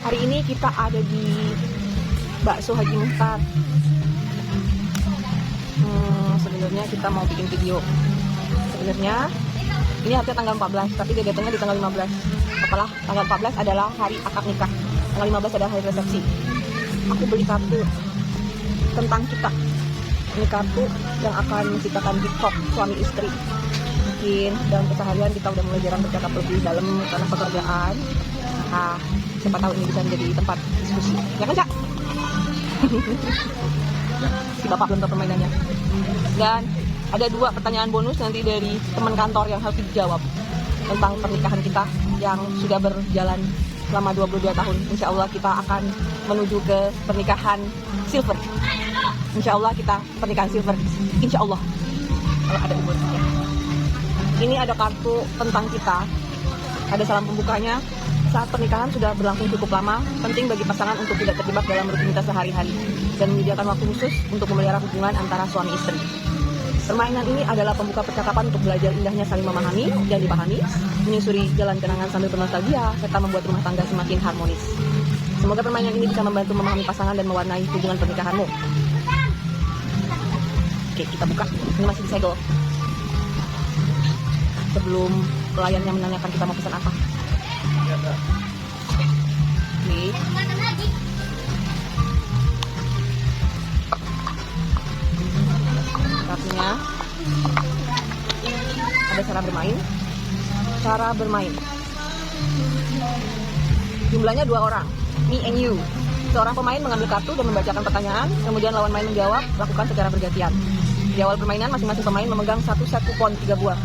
Hari ini kita ada di Bakso Haji Muhtar. Sebenarnya kita mau bikin video. Sebenarnya ini harusnya tanggal 14, tapi dia datangnya di tanggal 15. Apalah, tanggal 14 adalah hari akad nikah. Tanggal 15 adalah hari resepsi. Aku beli kartu tentang kita. Ini kartu yang akan menciptakan deep talk suami istri. Mungkin dalam keseharian kita udah mulai jarang bercakap lebih dalam karena pekerjaan. Nah, siapa tahu ini bisa menjadi tempat diskusi. Ya kan, Cak? Si bapak belum tahu permainannya. Dan ada 2 pertanyaan bonus nanti dari teman kantor yang harus dijawab tentang pernikahan kita yang sudah berjalan selama 22 tahun. Insya Allah kita akan menuju ke pernikahan silver. Insya Allah kita pernikahan silver. Insya Allah. Kalau ada umurnya. Ini ada kartu tentang kita. Ada salam pembukanya. Saat pernikahan sudah berlangsung cukup lama, penting bagi pasangan untuk tidak terjebak dalam rutinitas sehari-hari dan menyediakan waktu khusus untuk memelihara hubungan antara suami istri. Permainan ini adalah pembuka percakapan untuk belajar indahnya saling memahami dan dipahami, menyusuri jalan kenangan sambil bernostalgia, serta membuat rumah tangga semakin harmonis. Semoga permainan ini bisa membantu memahami pasangan dan mewarnai hubungan pernikahanmu. Oke, kita buka. Ini masih disegel. Sebelum pelayannya menanyakan kita mau pesan apa. Oke. Kartunya ada cara bermain. Cara bermain. Jumlahnya 2 orang. Me and you. Seorang pemain mengambil kartu dan membacakan pertanyaan, kemudian lawan main menjawab, lakukan secara bergantian. Di awal permainan, masing-masing pemain memegang 1 set kupon 3 buah.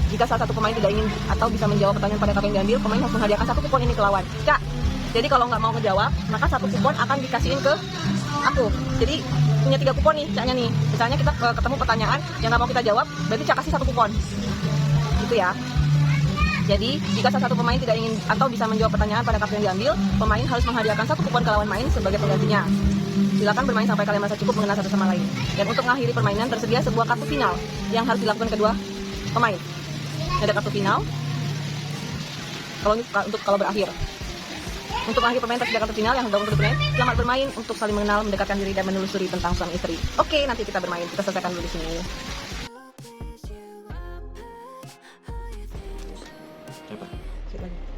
Jika salah satu pemain tidak ingin atau bisa menjawab pertanyaan pada kartu yang diambil, pemain harus menghadiahkan 1 kupon ini ke lawan. Cak, jadi kalau nggak mau ngejawab, maka 1 kupon akan dikasihin ke aku. Jadi punya 3 kupon nih, Caknya nih. Misalnya kita ketemu pertanyaan yang nggak mau kita jawab, berarti Cak kasih 1 kupon. Gitu ya. Jadi jika salah satu pemain tidak ingin atau bisa menjawab pertanyaan pada kartu yang diambil, pemain harus menghadiahkan 1 kupon ke lawan main sebagai penggantinya. Silakan bermain sampai kalian merasa cukup mengenal satu sama lain. Dan untuk mengakhiri permainan tersedia sebuah kartu final yang harus dilakukan kedua pemain. Ada kartu final. Kalau berakhir. Untuk mengakhiri permainan tersedia kartu final yang untuk bermain. Selamat bermain untuk saling mengenal, mendekatkan diri dan menelusuri tentang suami istri. Oke, nanti kita bermain. Kita selesaikan dulu di sini.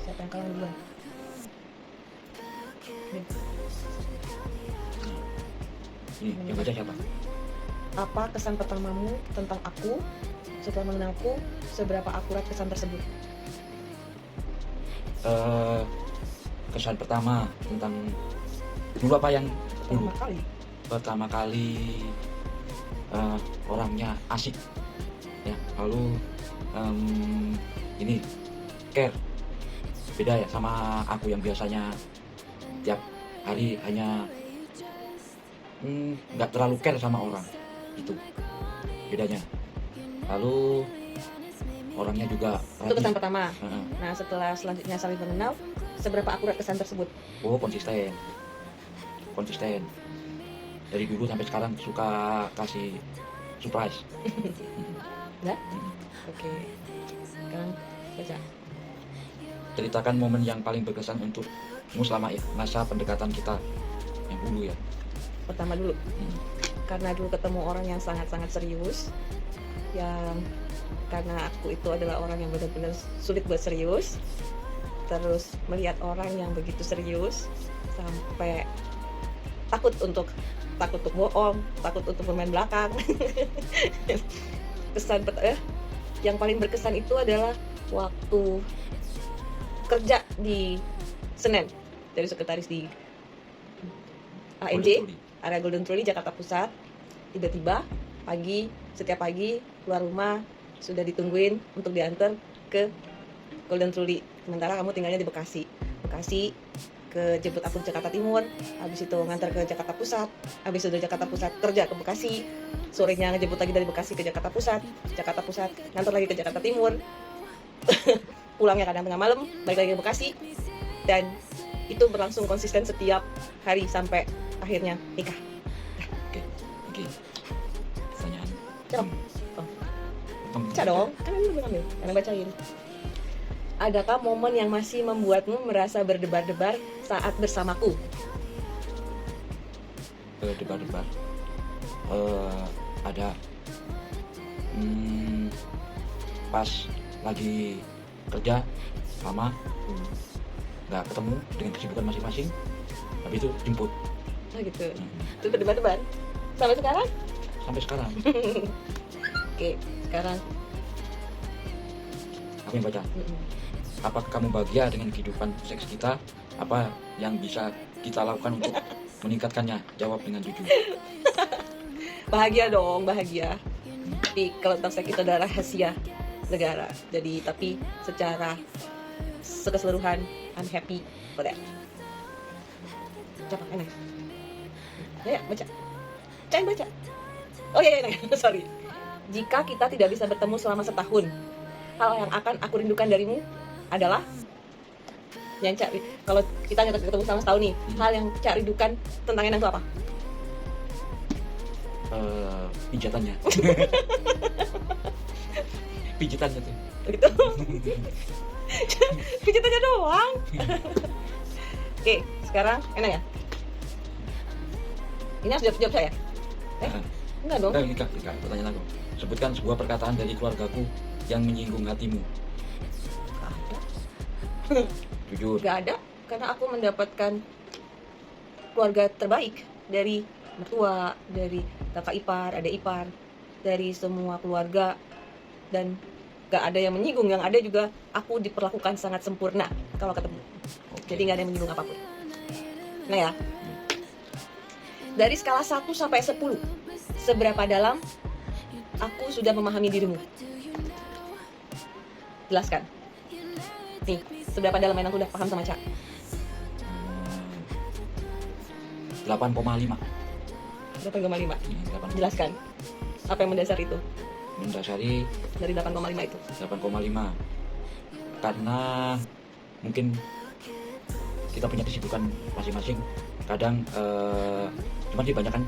Siapa yang kalah duluan? Ini yang baca siapa? Apa kesan pertamamu tentang aku setelah mengenalku? Seberapa akurat kesan tersebut? Kesan pertama tentang dulu apa yang dulu? Pertama kali orangnya asik, ya. Lalu ini care, beda ya sama aku yang biasanya tiap hari hanya nggak terlalu care sama orang, itu bedanya. Lalu orangnya juga itu kesan pertama. Nah, setelah selanjutnya saling mengenal, seberapa akurat kesan tersebut? Oh, konsisten. Dari dulu sampai sekarang suka kasih surprise. Ya? Oke. Sekarang baca. Ceritakan momen yang paling berkesan untukmu selama masa pendekatan kita yang dulu ya. Pertama dulu. Karena dulu ketemu orang yang sangat-sangat serius, yang karena aku itu adalah orang yang benar-benar sulit buat serius, terus melihat orang yang begitu serius sampai takut untuk bohong, takut untuk bermain belakang. Yang paling berkesan itu adalah waktu kerja di Senen, jadi sekretaris di ANJ, area Golden Trolley, Jakarta Pusat. Tiba-tiba setiap pagi keluar rumah sudah ditungguin untuk diantar ke Golden Trolley. Sementara kamu tinggalnya di Bekasi, ke jemput aku di Jakarta Timur, habis itu ngantar ke Jakarta Pusat, habis itu dari Jakarta Pusat kerja ke Bekasi, sorenya ngejemput lagi dari Bekasi ke Jakarta Pusat, ngantar lagi ke Jakarta Timur, pulangnya kadang tengah malam, balik lagi ke Bekasi, dan itu berlangsung konsisten setiap hari sampai akhirnya nikah. Oke. Pertanyaan. Baca dong, kan lu belum ambil, karena bacain. Adakah momen yang masih membuatmu merasa berdebar-debar saat bersamaku? Debar-debar. Ada. Pas lagi kerja lama nggak ketemu dengan kesibukan masing-masing, habis itu jemput. Oh gitu. Itu berdebar-debar. Sampai sekarang? Sampai sekarang. Oke, sekarang. Aku yang baca. Apakah kamu bahagia dengan kehidupan seks kita? Apa yang bisa kita lakukan untuk meningkatkannya? Jawab dengan jujur. Bahagia dong, bahagia. Tapi kalau tentang seks itu adalah rahasia negara. Jadi tapi secara keseluruhan I'm happy for that. Coba enak. Ya, baca. Jangan baca. Oh iya, sorry. Jika kita tidak bisa bertemu selama setahun, hal yang akan aku rindukan darimu adalah yang cari. Kalau kita nggak ketemu selama setahun nih, hal yang cari rindukan tentang Enang itu apa? Pijatannya. Pijitannya tuh. Gitu. Pijatannya doang. Oke, sekarang Enang ya. Ini harus jawab saya. Enggak dong. Enggak, pertanyaan aku. Sebutkan sebuah perkataan dari keluargaku yang menyinggung hatimu. Gak ada. Jujur. Gak ada, karena aku mendapatkan keluarga terbaik dari mertua, dari kakak ipar, adik ipar, dari semua keluarga, dan gak ada yang menyinggung. Yang ada juga aku diperlakukan sangat sempurna kalau ketemu. Jadi gak ada yang menyinggung apapun. Nah ya, dari skala 1 sampai 10, seberapa dalam aku sudah memahami dirimu? Jelaskan. Nih, seberapa dalam Enang udah paham sama Ca? 8,5. 8,5. Jelaskan. Apa yang mendasar itu? Mendasari Dari 8,5 itu. 8,5. Karena mungkin kita punya kesibukan masing-masing. Kadang cuman sih banyak kan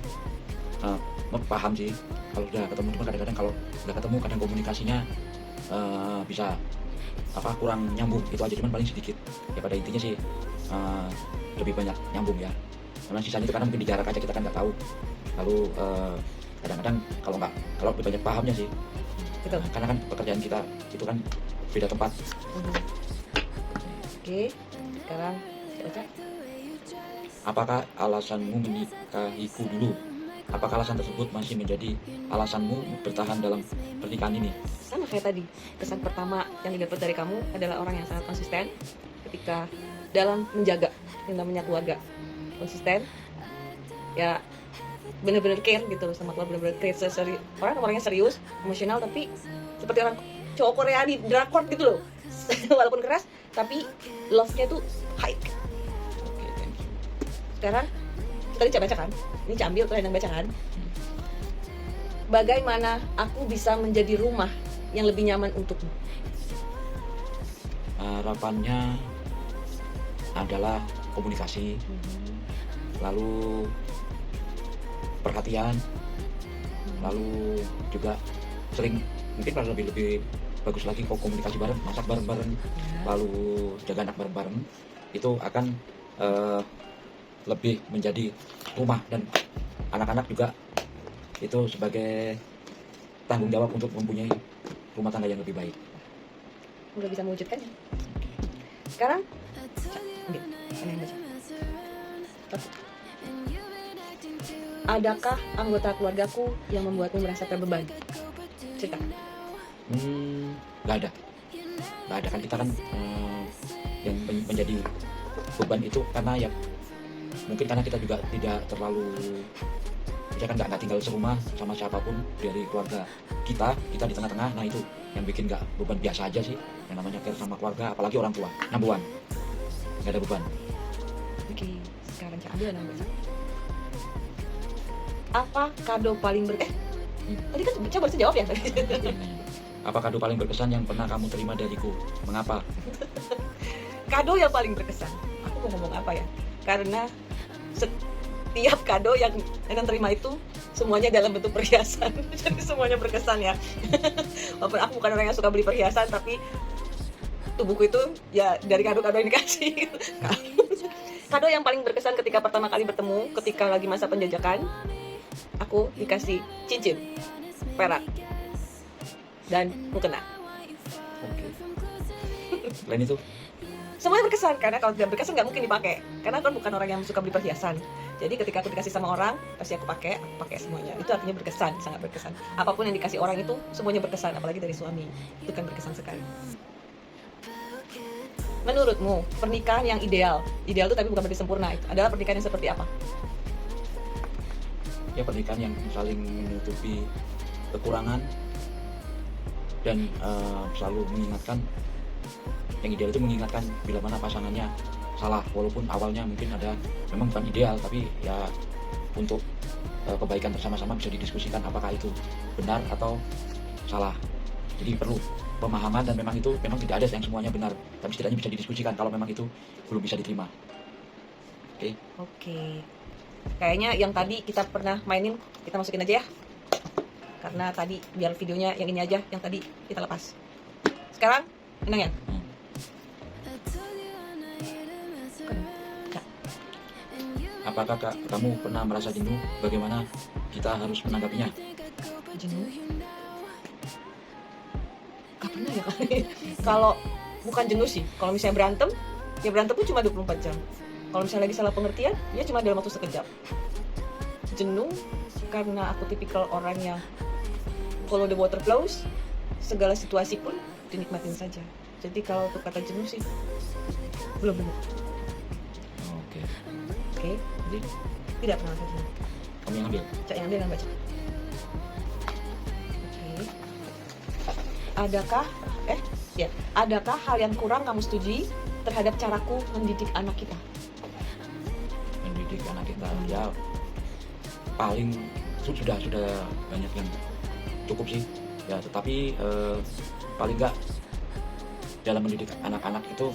paham sih kalau udah ketemu, cuma kadang-kadang kalau udah ketemu kadang komunikasinya bisa kurang nyambung, itu aja, cuman paling sedikit ya. Pada intinya sih lebih banyak nyambung ya. Karena sisanya itu karena mungkin di jarak aja kita kan nggak tahu. Lalu kadang-kadang kalau lebih banyak pahamnya sih. Betul. Karena kan pekerjaan kita itu kan beda tempat. Oke, sekarang baca. Apakah alasanmu menikahiku dulu? Apakah alasan tersebut masih menjadi alasanmu bertahan dalam pernikahan ini? Sama kayak tadi, kesan pertama yang didapat dari kamu adalah orang yang sangat konsisten ketika dalam menjaga yang namanya keluarga. Konsisten, ya bener-bener care gitu sama keluarga, bener-bener care. Orangnya serius, emosional, tapi seperti orang cowok Korea di drakor gitu loh. Walaupun keras, tapi love-nya tuh high. Oke, thank you. Sekarang tadi Ca baca kan? Ini Ca ambil, terus Enang baca kan? Bagaimana aku bisa menjadi rumah yang lebih nyaman untukmu? Harapannya adalah komunikasi, lalu perhatian, lalu juga sering, mungkin kalau lebih bagus lagi komunikasi bareng, masak bareng-bareng, lalu jaga anak bareng-bareng. Itu akan lebih menjadi rumah, dan anak-anak juga itu sebagai tanggung jawab untuk mempunyai rumah tangga yang lebih baik. Udah bisa mewujudkannya. Sekarang ambil, Enang baca. Adakah anggota keluargaku yang membuatmu merasa terbeban? Cerita. Nggak ada kan, kita kan yang menjadi beban itu karena ya mungkin karena kita juga tidak terlalu, kita kan nggak tinggal serumah sama siapapun dari keluarga kita di tengah-tengah. Nah itu yang bikin nggak beban, biasa aja sih yang namanya care sama keluarga, apalagi orang tua, nambuan, nggak ada beban. Oke, sekarang Ca ambil Enang baca. Apa kado paling tadi kan Ca baru jawab ya. Apa kado paling berkesan yang pernah kamu terima dariku? Mengapa? Kado yang paling berkesan. Aku mau ngomong apa ya? Karena setiap kado yang Enang terima itu semuanya dalam bentuk perhiasan. Jadi semuanya berkesan ya. Walaupun aku bukan orang yang suka beli perhiasan, tapi tubuhku itu ya dari kado-kado yang dikasih. Kado yang paling berkesan ketika pertama kali bertemu, ketika lagi masa penjajakan, aku dikasih cincin perak dan mukena. Oke. Selain itu, Semuanya berkesan, karena kalau tidak berkesan nggak mungkin dipakai. Karena aku bukan orang yang suka beli perhiasan. Jadi ketika aku dikasih sama orang, pasti aku pakai semuanya. Itu artinya berkesan, sangat berkesan. Apapun yang dikasih orang itu semuanya berkesan, apalagi dari suami. Itu kan berkesan sekali. Menurutmu, pernikahan yang ideal itu tapi bukan berarti sempurna, itu adalah pernikahan yang seperti apa? ya pernikahan yang saling menutupi kekurangan dan selalu mengingatkan. Yang ideal itu mengingatkan bila mana pasangannya salah, walaupun awalnya mungkin ada memang bukan ideal, tapi ya untuk kebaikan bersama-sama bisa didiskusikan apakah itu benar atau salah. Jadi perlu pemahaman, dan memang itu memang tidak ada yang semuanya benar, tapi setidaknya bisa didiskusikan kalau memang itu belum bisa diterima. Oke. Kayaknya yang tadi kita pernah mainin kita masukin aja ya. Karena tadi biar videonya yang ini aja, yang tadi kita lepas. Sekarang tenang ya. Apakah kamu pernah merasa jenuh? Bagaimana kita harus menanggapinya? Jenuh? Gak pernah ya kali. Kalau bukan jenuh sih, kalau misalnya berantem, ya berantem pun cuma 24 jam. Kalau misalnya lagi salah pengertian, ya cuma dalam waktu sekejap. Jenuh karena aku tipikal orang yang follow the water flows, segala situasi pun dinikmatin saja. Jadi kalau untuk kata jenuh sih belum benar. Oke, jadi tidak pernah merasa jenuh. Kamu yang ambil. Cak yang ambil yang baca. Oke. Adakah hal yang kurang kamu setujui terhadap caraku mendidik anak kita? Mendidik anak kita ya paling sudah banyak yang cukup sih ya, tetapi paling enggak dalam mendidik anak-anak itu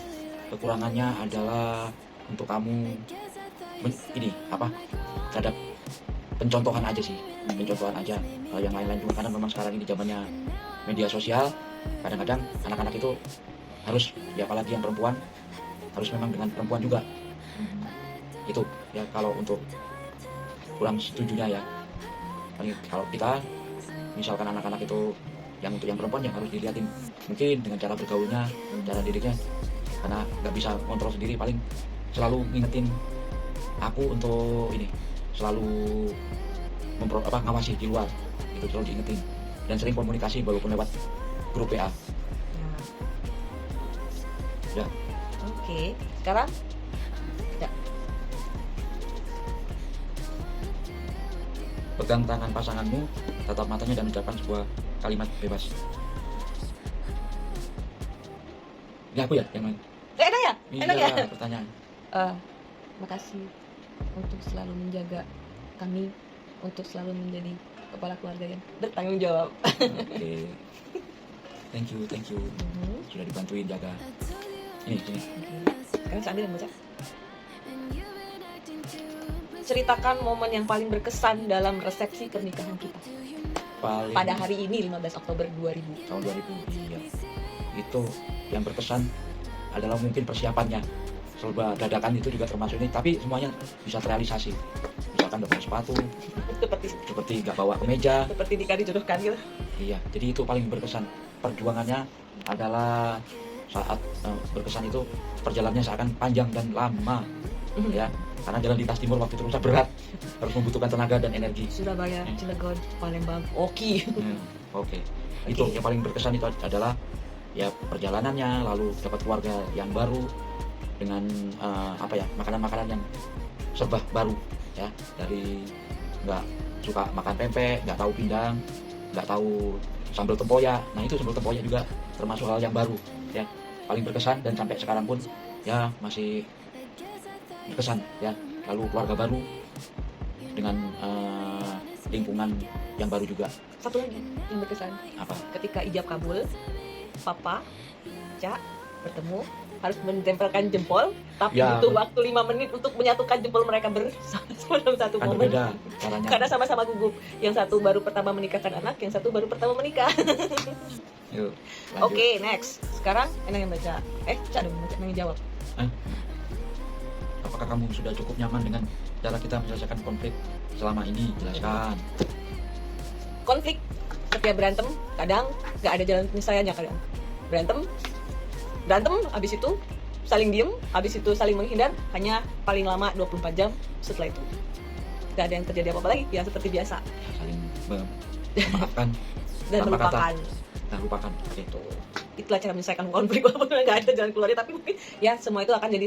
kekurangannya adalah untuk kamu terhadap pencontohan aja sih, pencontohan aja. Yang lain-lain juga, karena memang sekarang ini zamannya media sosial, kadang-kadang anak-anak itu harus, ya apalagi yang perempuan, harus memang dengan perempuan juga. Itu ya kalau untuk kurang setujunya ya. Kalau kita misalkan anak-anak itu yang untuk yang perempuan, yang harus dilihatin mungkin dengan cara bergaulnya, cara didiknya, karena nggak bisa kontrol sendiri, paling selalu ngingetin aku untuk ini, selalu ngawasi di luar, itu selalu diingetin, dan sering komunikasi walaupun lewat grup WA. Ya. Oke, sekarang ya. Pegang tangan pasanganmu, tatap matanya dan ucapkan sebuah kalimat bebas. Ini aku ya yang main. Enak ya? Enak ya? Iya, pertanyaan. Makasih untuk selalu menjaga kami, untuk selalu menjadi kepala keluarga yang bertanggung jawab. Oke. Thank you. Sudah dibantuin jaga. Ini. Sekarang saya ambil yang baca. Ceritakan momen yang paling berkesan dalam resepsi pernikahan kita. Pada hari ini 15 Oktober 2000. Tahun 2000. Iya. Itu yang berkesan adalah mungkin persiapannya. Serba dadakan itu juga termasuk ini, tapi semuanya bisa terrealisasi. Misalkan nggak bawa sepatu, seperti nggak bawa kemeja, seperti nikah dijodohkan gitu. Iya, jadi itu paling berkesan. Perjuangannya adalah saat berkesan itu perjalanannya seakan panjang dan lama, ya. Karena jalan lintas timur waktu itu rusak berat, harus membutuhkan tenaga dan energi. Surabaya, Cilegon, Palembang, Oki. Oke. Itu yang paling berkesan itu adalah ya perjalanannya, lalu dapat keluarga yang baru dengan makanan-makanan yang serba baru ya, dari nggak suka makan pempek, nggak tahu pindang, nggak tahu sambal tempoyak. Nah itu sambal tempoyak juga termasuk hal yang baru ya, paling berkesan, dan sampai sekarang pun ya masih berkesan ya. Lalu keluarga baru dengan lingkungan yang baru juga. Satu lagi yang berkesan, Apa? ketika ijab kabul, papa, Cak, bertemu harus menempelkan jempol, tapi Ya, butuh waktu 5 menit untuk menyatukan jempol mereka bersama dalam satu kan momen. berbeda caranya. Karena sama-sama gugup. Yang satu baru pertama menikahkan anak, yang satu baru pertama menikah. Yuk, lanjut. Oke, next. Sekarang Enang yang baca. Cak dong, baca, Enang yang jawab. Apakah kamu sudah cukup nyaman dengan cara kita menyelesaikan konflik selama ini? Jelaskan. Konflik, setiap berantem, kadang nggak ada jalan penyelesaiannya kadang. Berantem, habis itu saling diem, habis itu saling menghindar, hanya paling lama 24 jam setelah itu. Nggak ada yang terjadi apa-apa lagi, ya seperti biasa. Saling memaafkan Dan tanpa kata. melupakan. Dan lupakan. Oke. Itulah cara menyelesaikan konflik, walaupun nggak ada jalan keluarnya, tapi mungkin ya semua itu akan jadi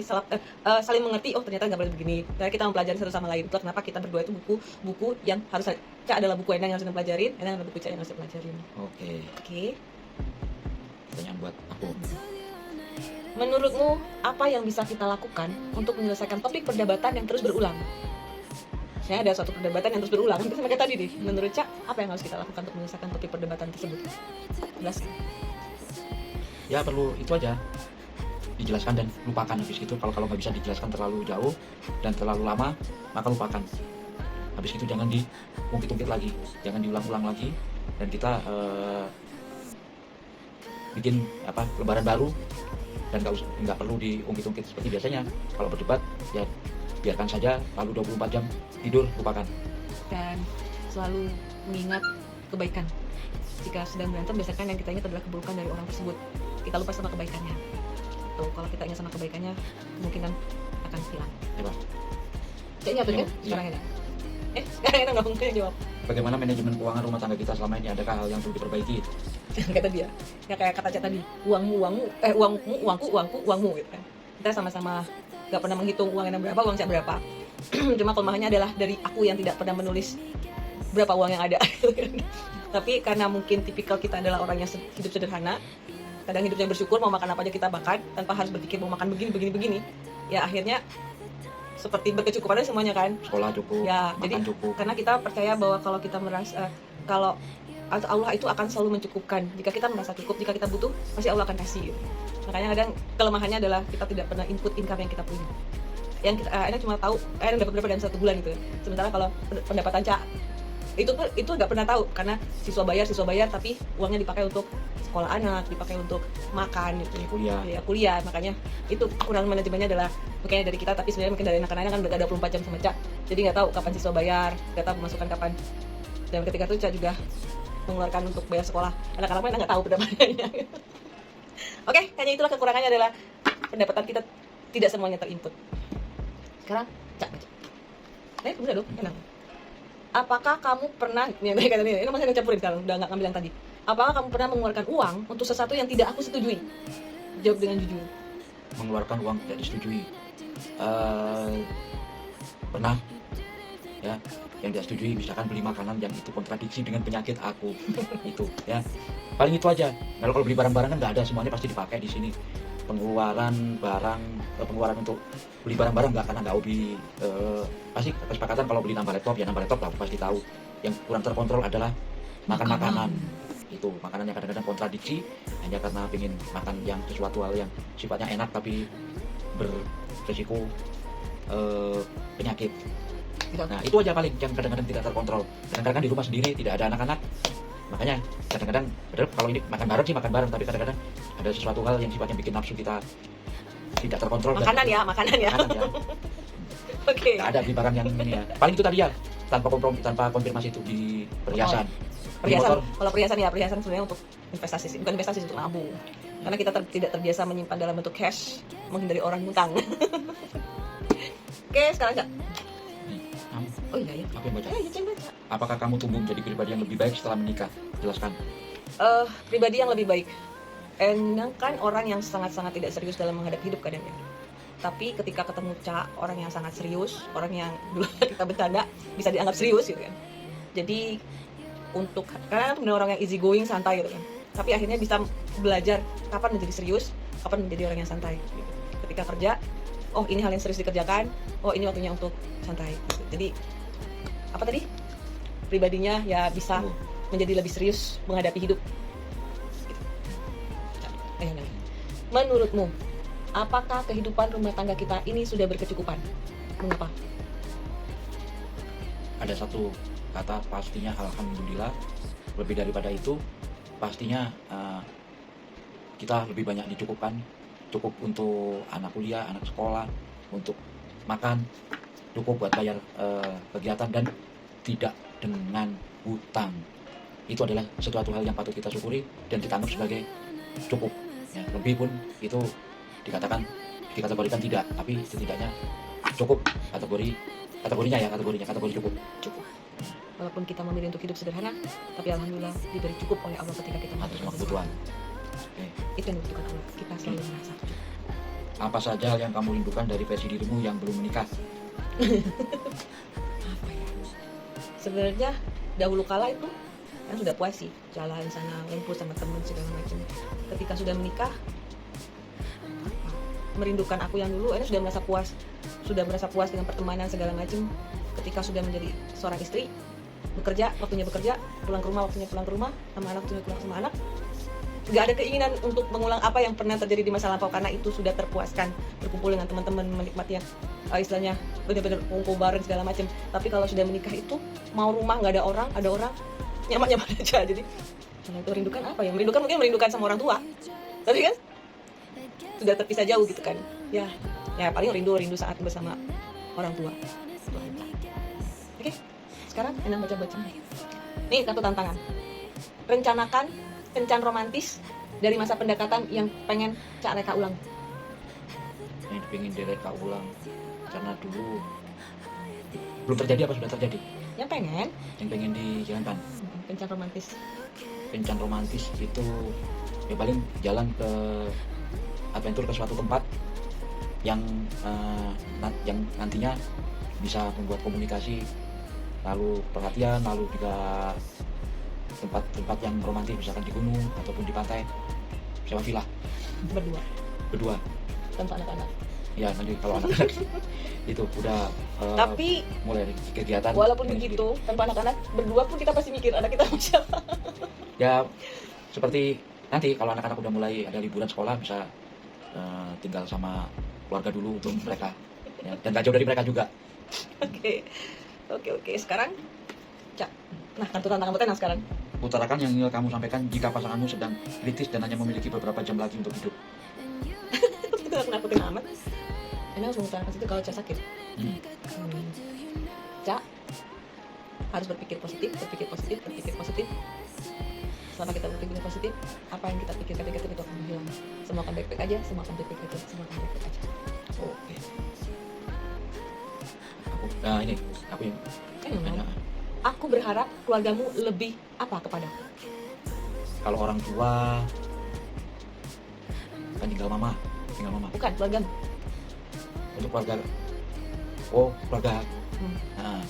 saling mengerti. Oh ternyata nggak boleh begini. Karena kita mempelajari satu sama lain. Itulah kenapa kita berdua itu buku yang harus Cak adalah buku Enang yang harus kita pelajarin, Enang adalah buku Cak yang harus kita pelajarin. Oke. Pertanyaan buat aku. Menurutmu apa yang bisa kita lakukan untuk menyelesaikan topik perdebatan yang terus berulang? Saya ada suatu perdebatan yang terus berulang. Sama kayak tadi nih. Menurut Cak, apa yang harus kita lakukan untuk menyelesaikan topik perdebatan tersebut? Jelaskan. Ya perlu itu aja, dijelaskan dan lupakan. Habis itu kalau nggak bisa dijelaskan terlalu jauh dan terlalu lama, maka lupakan. Habis itu jangan diungkit-ungkit lagi, jangan diulang-ulang lagi, dan kita bikin lembaran baru, dan nggak perlu diungkit-ungkit seperti biasanya. Kalau berdebat ya biarkan saja, lalu 24 jam tidur, lupakan. Dan selalu mengingat kebaikan. Jika sedang berantem, biasakan yang kita ingat adalah keburukan dari orang tersebut. Kita lupa sama kebaikannya. Tuh, kalau kita ingat sama kebaikannya, kemungkinan akan hilang. Coba. Cak nyatur kan? Sekarang Enang. Sekarang Enang nggak mungkin jawab. Bagaimana manajemen keuangan rumah tangga kita selama ini? Adakah hal yang perlu diperbaiki? Kata dia. Ya kayak kata Cak tadi, uangmu gitu kan. Kita sama-sama nggak pernah menghitung uang Enang berapa, uang Cak berapa. Cuma kelemahannya adalah dari aku yang tidak pernah menulis berapa uang yang ada. Tapi karena mungkin tipikal kita adalah orang yang hidup sederhana, kadang hidupnya bersyukur, mau makan apa aja kita makan tanpa harus berpikir mau makan begini. Ya akhirnya seperti berkecukupan semuanya kan. Sekolah cukup, Ya, makan jadi cukup. karena kita percaya bahwa kalau kita merasa kalau Allah itu akan selalu mencukupkan. Jika kita merasa cukup, jika kita butuh, pasti Allah akan kasih. Gitu. Makanya kadang kelemahannya adalah kita tidak pernah input income yang kita punya. Yang kita Enang cuma tahu Enang dapat berapa dalam 1 bulan gitu. Sementara kalau pendapatan Cak itu nggak pernah tahu, karena siswa bayar tapi uangnya dipakai untuk sekolah anak, dipakai untuk makan gitu, kuliah. Makanya itu kurang manajemennya adalah mungkin dari kita, tapi sebenarnya mungkin dari anak-anak kan udah 24 jam sama Cak, jadi nggak tahu kapan siswa bayar, nggak tahu pemasukan kapan. Dan ketika itu Cak juga mengeluarkan untuk bayar sekolah anak-anak, mana nggak tahu pendapatannya. Oke, hanya itulah kekurangannya adalah pendapatan kita tidak semuanya terinput. Sekarang Cak baca. Udah dong, enak. Apakah kamu pernah, ini masih ngecampurin sekarang, udah nggak ngambil yang tadi. Apakah kamu pernah mengeluarkan uang untuk sesuatu yang tidak aku setujui? Jawab dengan jujur. Mengeluarkan uang tidak disetujui. Pernah. Ya, yang tidak setujui, misalkan beli makanan yang itu kontradiksi dengan penyakit aku. Itu, ya. Paling itu aja. Kalau beli barang-barang kan nggak ada, semuanya pasti dipakai di sini. Pengeluaran untuk beli barang-barang nggak, karena nggak hobi. Pasti kesepakatan kalau beli nambah laptop lah, pasti tahu. Yang kurang terkontrol adalah makan makanan. Itu makanan yang kadang-kadang kontradiksi hanya karena ingin makan yang sesuatu hal yang sifatnya enak tapi beresiko penyakit. Nah itu aja paling yang kadang-kadang tidak terkontrol. Kadang-kadang di rumah sendiri tidak ada anak-anak, makanya kadang-kadang kalau ini makan bareng, tapi kadang-kadang ada sesuatu hal yang sifatnya bikin nafsu kita tidak terkontrol. Makanan ya. Oke. Nggak ada di barang yang ini ya. Paling itu tadi ya, tanpa konfirmasi itu di perhiasan. Perhiasan, kalau perhiasan sebenarnya untuk investasi sih, bukan investasi, untuk nabung. Karena kita tidak terbiasa menyimpan dalam bentuk cash, menghindari orang ngutang. Oke, sekarang Cak. Oh iya ya. Apa yang baca? Jangan baca. Apakah kamu tumbuh menjadi pribadi yang lebih baik setelah menikah? Jelaskan. Pribadi yang lebih baik. Enang kan orang yang sangat-sangat tidak serius dalam menghadapi hidup kadang ya. Tapi ketika ketemu Cak, orang yang sangat serius, orang yang dulu kita bercanda bisa dianggap serius gitu kan. Jadi karena benar orang yang easy going, santai gitu kan. Tapi akhirnya bisa belajar kapan menjadi serius, kapan menjadi orang yang santai. Gitu. Ketika kerja, oh ini hal yang serius dikerjakan, oh ini waktunya untuk santai. Gitu. Jadi apa tadi? Pribadinya ya bisa menjadi lebih serius menghadapi hidup. Gitu. menurutmu, apakah kehidupan rumah tangga kita ini sudah berkecukupan? Mengapa? Ada satu kata pastinya alhamdulillah. Lebih daripada itu pastinya kita lebih banyak dicukupkan. Cukup untuk anak kuliah, anak sekolah, untuk makan, cukup buat bayar kegiatan, dan tidak dengan hutang. Itu adalah sesuatu hal yang patut kita syukuri dan kita anggap sebagai cukup ya. Lebih pun itu dikategorikan tidak, tapi setidaknya cukup. Kategori cukup. Cukup. Walaupun kita memilih untuk hidup sederhana, tapi alhamdulillah diberi cukup oleh Allah ketika kita Atas semua kebutuhan. Oke. Itu yang dibutuhkan Allah. Kita selalu merasa. Apa saja hal yang kamu rindukan dari versi dirimu yang belum menikah? Apa ya? Sebenarnya dahulu kala itu kan sudah puas sih, jalan sana ngumpul sama temen segala macam. Ketika sudah menikah, merindukan aku yang dulu, sudah merasa puas dengan pertemanan segala macam. Ketika sudah menjadi seorang istri, waktunya bekerja, pulang ke rumah waktunya pulang ke rumah, sama anak waktunya pulang sama anak. Gak ada keinginan untuk mengulang apa yang pernah terjadi di masa lampau, karena itu sudah terpuaskan, berkumpul dengan teman-teman, menikmati yang istilahnya benar-benar kumpul bareng segala macam. Tapi kalau sudah menikah itu mau rumah nggak ada orang nyaman-nyaman aja. Jadi karena itu rindukan apa ya? Merindukan sama orang tua. Tapi kan sudah terpisah jauh gitu kan. Ya paling rindu saat bersama orang tua. Oke, sekarang enak baca-baca. Nih satu tantangan. Rencanakan kencan romantis dari masa pendekatan yang pengen Cak reka ulang. Yang pengen direka ulang karena dulu belum terjadi apa sudah terjadi? Yang pengen dijalankan. Kencan romantis itu ya paling jalan ke adventure ke suatu tempat yang nantinya bisa membuat komunikasi, lalu perhatian, lalu juga tempat yang romantis, misalkan di gunung ataupun di pantai, sewa villa berdua tanpa anak-anak. Ya nanti kalau anak-anak itu udah tapi mulai kegiatan. walaupun begitu tanpa anak-anak, berdua pun kita pasti mikir anak kita sama siapa. Ya seperti nanti kalau anak-anak udah mulai ada liburan sekolah, bisa tinggal sama keluarga dulu untuk mereka ya, dan gak jauh dari mereka juga. Oke. Sekarang Cak, nah kartu tantangan pertanyaan sekarang. Utarakan yang ingin kamu sampaikan jika pasanganmu sedang kritis dan hanya memiliki beberapa jam lagi untuk hidup. Itu nakutin amat. Ini harus mengutarakan itu kalau Cak sakit. Cak harus berpikir positif. Selama kita berpikir positif, apa yang kita pikirkan negatif itu akan hilang. Semua akan baik-baik aja. Oke. Aku yang nanya. Aku berharap keluargamu lebih apa kepadaku? Kalau orang tua kan tinggal mama. Bukan keluargamu. Untuk keluarga, Nah,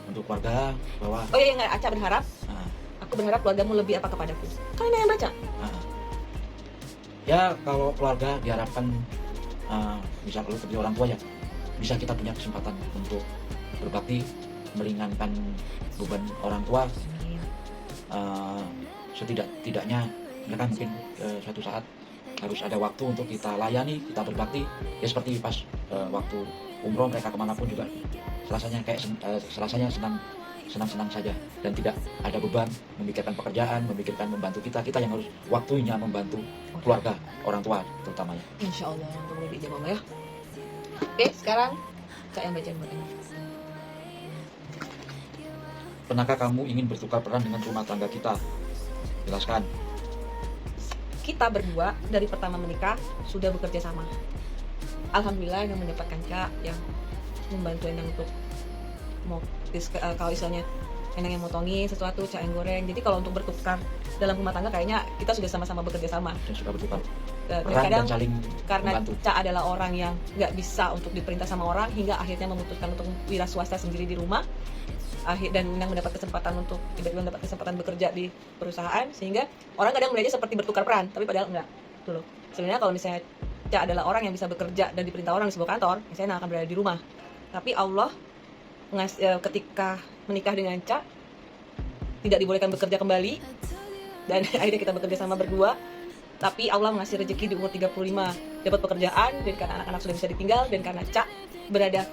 untuk keluarga bahwa Nggak, Aca berharap. Aku berharap keluargamu lebih apa kepadaku? Kan ini yang baca. Ya kalau keluarga diharapkan bisa kalau seperti orang tua ya, bisa kita punya kesempatan untuk berbakti, meringankan beban orang tua. Setidaknya mereka mungkin suatu saat harus ada waktu untuk kita layani, kita berbakti. Ya seperti pas waktu umroh mereka kemanapun juga rasanya kayak rasanya senang-senang saja, dan tidak ada beban memikirkan pekerjaan, memikirkan membantu kita yang harus waktunya membantu keluarga, orang tua terutamanya. Insya Allah boleh dijawab ya. Oke, sekarang Cak yang bacain buat ini. Pernahkah kamu ingin bertukar peran dengan rumah tangga kita? Jelaskan. Kita berdua dari pertama menikah sudah bekerja sama. Alhamdulillah yang mendapatkan Cak yang membantu Endang untuk kalau istilahnya Endang yang motongin sesuatu, Cak yang goreng. Jadi kalau untuk bertukar dalam rumah tangga kayaknya kita sudah sama-sama bekerja sama Dan suka bertukar peran kadang dan saling karena membantu. Cak adalah orang yang nggak bisa untuk diperintah sama orang, hingga akhirnya memutuskan untuk wira swasta sendiri di rumah. Dan Endang mendapat kesempatan untuk tiba-tiba mendapat kesempatan bekerja di perusahaan, sehingga orang kadang melihatnya seperti bertukar peran, tapi padahal enggak. Tuh loh. Sebenarnya kalau misalnya Cak adalah orang yang bisa bekerja dan diperintah orang di sebuah kantor, saya akan berada di rumah. Tapi Allah ketika menikah dengan Cak tidak dibolehkan bekerja kembali, dan akhirnya kita bekerja sama berdua. Tapi Allah mengasih rezeki di umur 35 dapat pekerjaan, dan karena anak-anak sudah bisa ditinggal, dan karena Cak berada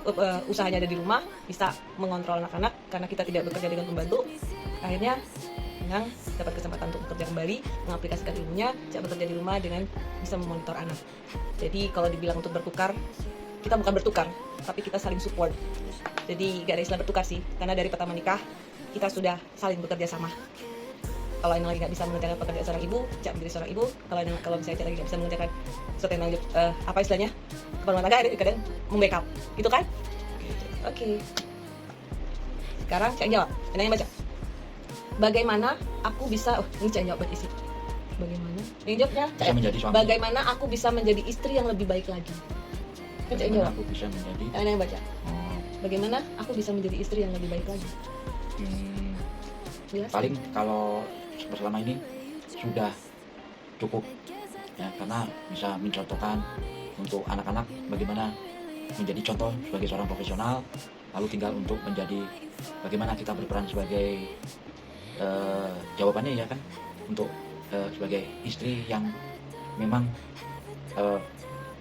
usahanya ada di rumah, bisa mengontrol anak-anak karena kita tidak bekerja dengan pembantu. Akhirnya Enang dapat kesempatan untuk bekerja kembali, mengaplikasikan ilmunya. Cak bekerja di rumah dengan bisa memonitor anak. Jadi kalau dibilang untuk bertukar, kita bukan bertukar, tapi kita saling support. Jadi gak ada istilah bertukar sih, karena dari pertama nikah kita sudah saling bekerja sama. Kalau Enang lagi nggak bisa mengerjakan pekerjaan seorang ibu, Cak menjadi seorang ibu. Kalau misalnya Cak lagi nggak bisa mengerjakan sesuatu yang lanjut, apa istilahnya, kepala rumah tangga, kadang membackup, gitu kan? Oke. Sekarang Cak jawab, Enang yang baca. Bagaimana aku bisa, ini Cak jawab isi. Bagaimana? Yang jawabnya, Cak, Bisa menjadi suami. bagaimana aku bisa menjadi istri yang lebih baik lagi? Kan Cak Bagaimana jawab. aku bisa menjadi Enang yang baca. oh, Bagaimana aku bisa menjadi istri yang lebih baik lagi? Jelas? paling kalau selama ini sudah cukup ya, karena bisa mencontohkan untuk anak-anak bagaimana menjadi contoh sebagai seorang profesional, lalu tinggal untuk menjadi bagaimana kita berperan sebagai jawabannya ya kan, untuk sebagai istri yang memang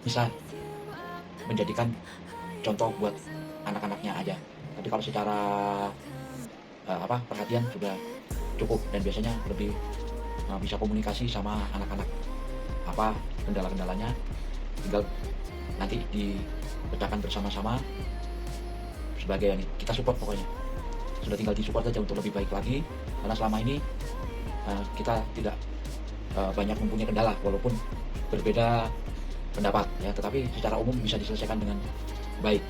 bisa menjadikan contoh buat anak-anaknya aja. Tapi kalau secara perhatian sudah cukup, dan biasanya lebih bisa komunikasi sama anak-anak apa kendala-kendalanya, tinggal nanti dipecahkan bersama-sama sebagai kita support. Pokoknya sudah tinggal disupport saja untuk lebih baik lagi, karena selama ini kita tidak banyak mempunyai kendala walaupun berbeda pendapat ya, tetapi secara umum bisa diselesaikan dengan baik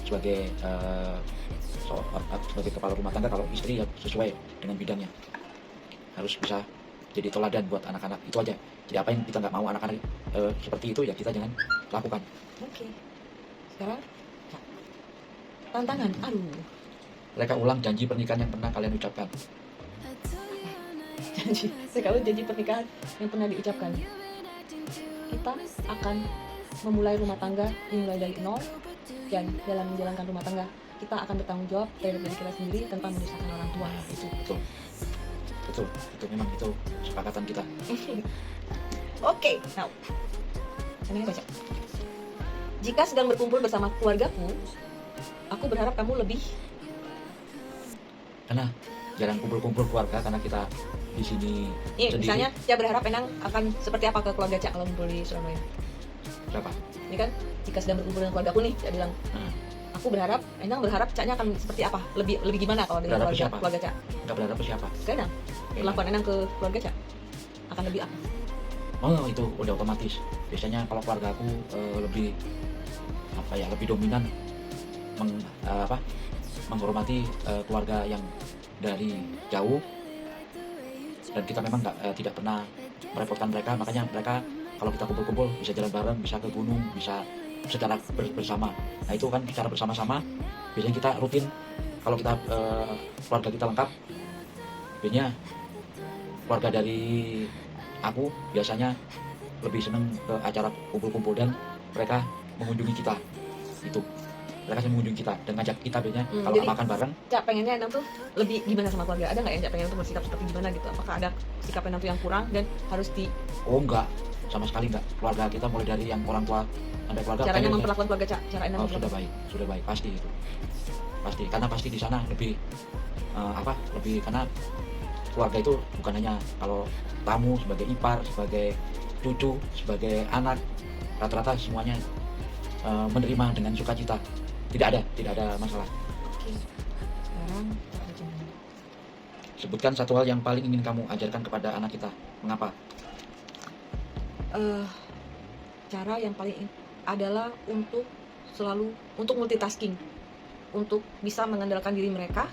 sebagai sebagai kepala rumah tangga. Kalau istri ya sesuai dengan bidangnya, harus bisa jadi teladan buat anak-anak, itu aja. Jadi apa yang kita nggak mau anak-anak seperti itu ya kita jangan lakukan. Oke. Sekarang tantangan. Aduh. Mereka ulang janji pernikahan yang pernah kalian ucapkan. Kalau janji pernikahan yang pernah diucapkan, kita akan memulai rumah tangga dimulai dari nol, dan dalam menjalankan rumah tangga kita akan bertanggung jawab terhadap diri kita sendiri tanpa menyusahkan orang tua. Itu memang itu kesepakatan kita. Oke, now ini baca. Jika sedang berkumpul bersama keluargaku, aku berharap kamu lebih. Karena jarang kumpul-kumpul keluarga, karena kita di sini Ini sendiri. misalnya, Cak berharap Enang akan seperti apa ke keluarga Cak kalau kumpul di Surabaya? Berapa? Ini kan, jika sedang berkumpul dengan keluargaku nih, Cak bilang, aku berharap, Enang berharap Caknya akan seperti apa? Lebih gimana kalau dengan Berharap siapa? keluarga Cak? Nggak berharap ke siapa? Ke Enang, perlakuan Enang ke keluarga Cak akan lebih apa? Oh, itu udah otomatis. Biasanya kalau keluarga aku lebih lebih dominan menghormati keluarga yang dari jauh, dan kita memang tidak pernah merepotkan mereka. Makanya mereka kalau kita kumpul-kumpul bisa jalan bareng, bisa ke gunung, bisa secara bersama. Nah itu kan secara bersama-sama. Biasanya kita rutin kalau kita keluarga kita lengkap. Biasanya keluarga dari aku biasanya lebih seneng ke acara kumpul-kumpul, dan mereka mengunjungi kita. Itu mereka sering mengunjungi kita dan ngajak kita biasanya kalau jadi, makan bareng. Cak pengennya Enang tuh lebih gimana sama keluarga? Ada nggak yang Cak pengen tuh bersikap seperti gimana gitu? Apakah ada sikap Enang tuh yang kurang dan harus di Oh enggak, sama sekali enggak. Keluarga kita mulai dari yang orang tua sampai keluarga. caranya memperlakukan keluarga Cak? Cara Enang sudah baik, pasti itu. Pasti, karena pasti di sana lebih lebih, karena keluarga itu bukan hanya kalau tamu, sebagai ipar, sebagai cucu, sebagai anak, rata-rata semuanya menerima dengan sukacita. Tidak ada masalah. Oke. Sekarang Cak baca. Sebutkan satu hal yang paling ingin kamu ajarkan kepada anak kita. Mengapa? Cara yang paling adalah untuk multitasking, untuk bisa mengandalkan diri mereka.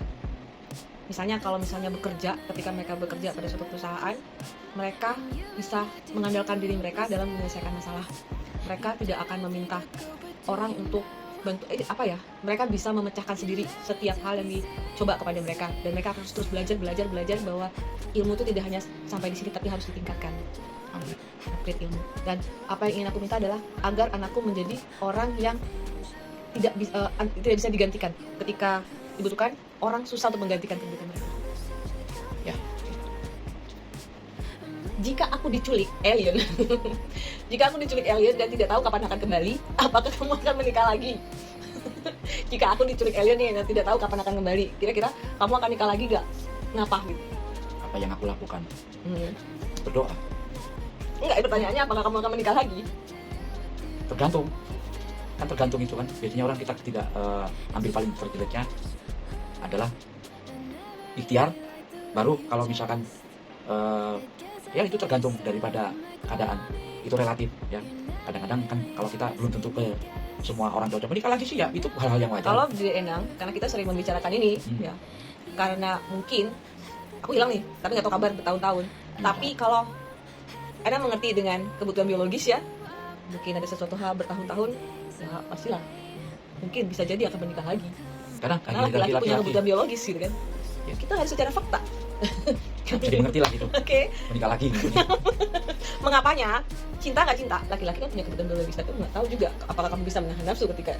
Misalnya kalau bekerja, ketika mereka bekerja pada suatu perusahaan, mereka bisa mengandalkan diri mereka dalam menyelesaikan masalah. Mereka tidak akan meminta orang untuk bantu, mereka bisa memecahkan sendiri setiap hal yang dicoba kepada mereka, dan mereka harus terus belajar bahwa ilmu itu tidak hanya sampai di sini tapi harus ditingkatkan. Upgrade ilmu. Dan apa yang ingin aku minta adalah agar anakku menjadi orang yang tidak bisa digantikan. Ketika dibutuhkan, orang susah untuk menggantikan kebutuhan mereka. Ya. jika aku diculik alien, jika aku diculik alien dan tidak tahu kapan akan kembali, apakah kamu akan menikah lagi? Jika aku diculik alien nih dan tidak tahu kapan akan kembali, kira-kira kamu akan nikah lagi gak? Ngapa gitu? Apa yang aku lakukan? Hmm. Berdoa. Enggak, pertanyaannya apakah kamu akan menikah lagi? Tergantung. Kan tergantung itu kan. Biasanya orang kita tidak ambil paling terjeleknya adalah ikhtiar. Baru kalau misalkan ya itu tergantung daripada keadaan. Itu relatif ya. Kadang-kadang kan kalau kita belum tentu ke semua orang cocok menikah lagi sih ya, itu hal-hal yang wajar. Kalau di Enang, karena kita sering membicarakan ini, ya, karena mungkin aku hilang nih, tapi nggak tahu kabar bertahun-tahun. Tapi kalau Enang mengerti dengan kebutuhan biologis ya, mungkin ada sesuatu hal bertahun-tahun, ya pastilah, mungkin bisa jadi akan menikah lagi. Karena Laki-laki punya kebutuhan biologis gitu kan. Ya. Kita harus secara fakta. Jadi mengerti lah gitu. Oke. Menikah lagi. Mengapanya? Cinta nggak cinta? Laki-laki kan punya kebutuhan biologis, tapi nggak tahu juga apakah kamu bisa menahan nafsu ketika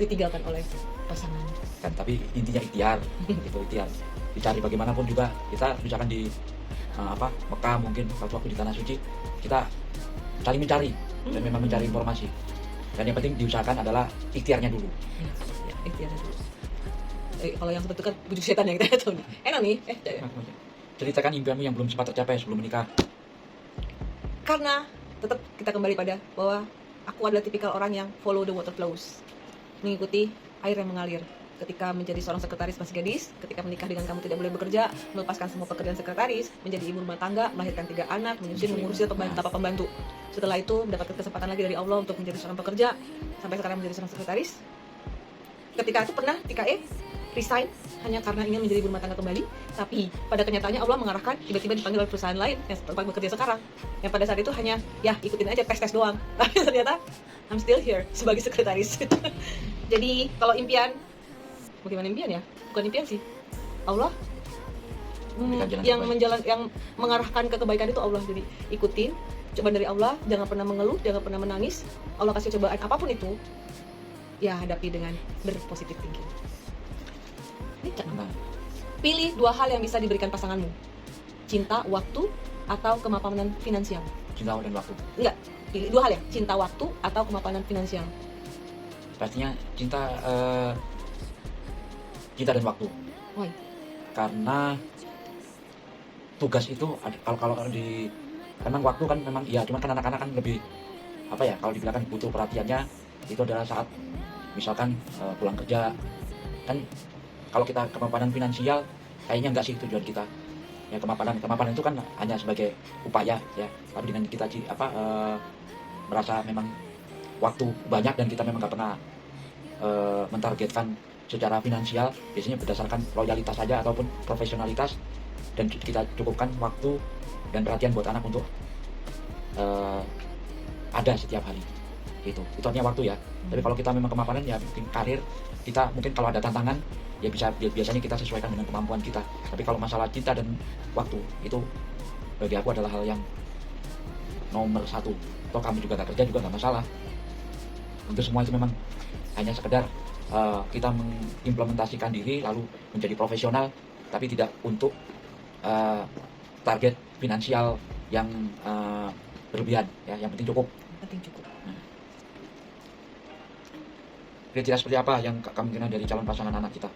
ditinggalkan oleh pasangan. Kan tapi intinya ikhtiar, itu ikhtiar. Dicari bagaimanapun juga. Kita misalkan di Mekah mungkin waktu aku di tanah suci, kita saling mencari dan memang mencari informasi. Dan yang penting diusahakan adalah ikhtiarnya dulu. Ya, ikhtiarnya dulu. Kalau yang seperti itu kan bujuk setan yang kita tahu nih. Enak nih. Ceritakan impianmu yang belum sempat tercapai sebelum menikah. Karena tetap kita kembali pada bahwa aku adalah tipikal orang yang follow the water flows, mengikuti air yang mengalir. Ketika menjadi seorang sekretaris masih gadis, ketika menikah dengan kamu tidak boleh bekerja, melepaskan semua pekerjaan sekretaris, menjadi ibu rumah tangga, melahirkan 3 anak, menyusui, mengurusi tanpa pembantu. Setelah itu mendapatkan kesempatan lagi dari Allah untuk menjadi seorang pekerja, sampai sekarang menjadi seorang sekretaris. Ketika itu pernah TKE resign hanya karena ingin menjadi ibu rumah tangga kembali, tapi pada kenyataannya Allah mengarahkan tiba-tiba dipanggil oleh perusahaan lain yang tempat bekerja sekarang, yang pada saat itu hanya ya ikutin aja tes doang, tapi ternyata I'm still here sebagai sekretaris. Jadi kalau impian, bagaimana impian ya? Bukan impian sih, Allah yang mengarahkan ke kebaikan itu Allah. Jadi ikutin cobaan dari Allah, jangan pernah mengeluh, jangan pernah menangis. Allah kasih cobaan apapun itu, ya hadapi dengan berpositif thinking. Pilih 2 hal yang bisa diberikan pasanganmu: cinta, waktu, atau kemapanan finansial. Cinta dan waktu. Enggak, pilih 2 hal ya, cinta, waktu, atau kemapanan finansial. Pastinya cinta dan waktu. Why? Karena tugas itu kalau di memang waktu kan memang iya, cuman kan anak-anak kan lebih apa ya, kalau dibilang kan butuh perhatiannya itu adalah saat misalkan pulang kerja kan. Kalau kita kemapanan finansial kayaknya enggak sih tujuan kita ya. Kemapanan itu kan hanya sebagai upaya ya, tapi dengan kita merasa memang waktu banyak dan kita memang nggak pernah mentargetkan secara finansial, biasanya berdasarkan loyalitas saja ataupun profesionalitas, dan kita cukupkan waktu dan perhatian buat anak untuk ada setiap hari gitu. Itu artinya waktu ya. Tapi kalau kita memang kemapanan ya mungkin karir kita, mungkin kalau ada tantangan ya biasanya kita sesuaikan dengan kemampuan kita. Tapi kalau masalah cinta dan waktu itu bagi aku adalah hal yang nomor 1. Atau kamu juga gak kerja juga gak masalah. Untuk semua itu memang hanya sekedar kita mengimplementasikan diri lalu menjadi profesional, tapi tidak untuk target finansial yang berlebihan ya. Yang penting cukup. Kriteria seperti apa yang kamu kira dari calon pasangan anak kita?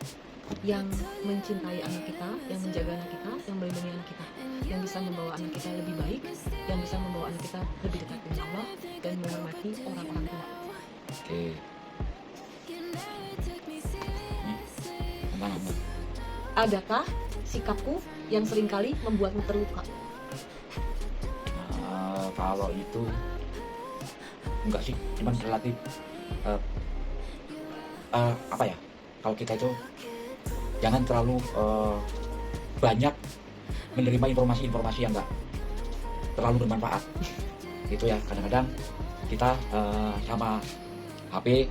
Yang mencintai anak kita, yang menjaga anak kita, yang melindungi anak kita, yang bisa membawa anak kita lebih baik, yang bisa membawa anak kita lebih dekat dengan Allah, dan menghormati orang-orang tua. Oke. Adakah sikapku yang seringkali membuatmu terluka? Kalau itu enggak sih, cuman relatif apa ya, kalau kita itu jangan terlalu banyak menerima informasi yang enggak terlalu bermanfaat gitu ya. Kadang-kadang kita sama HP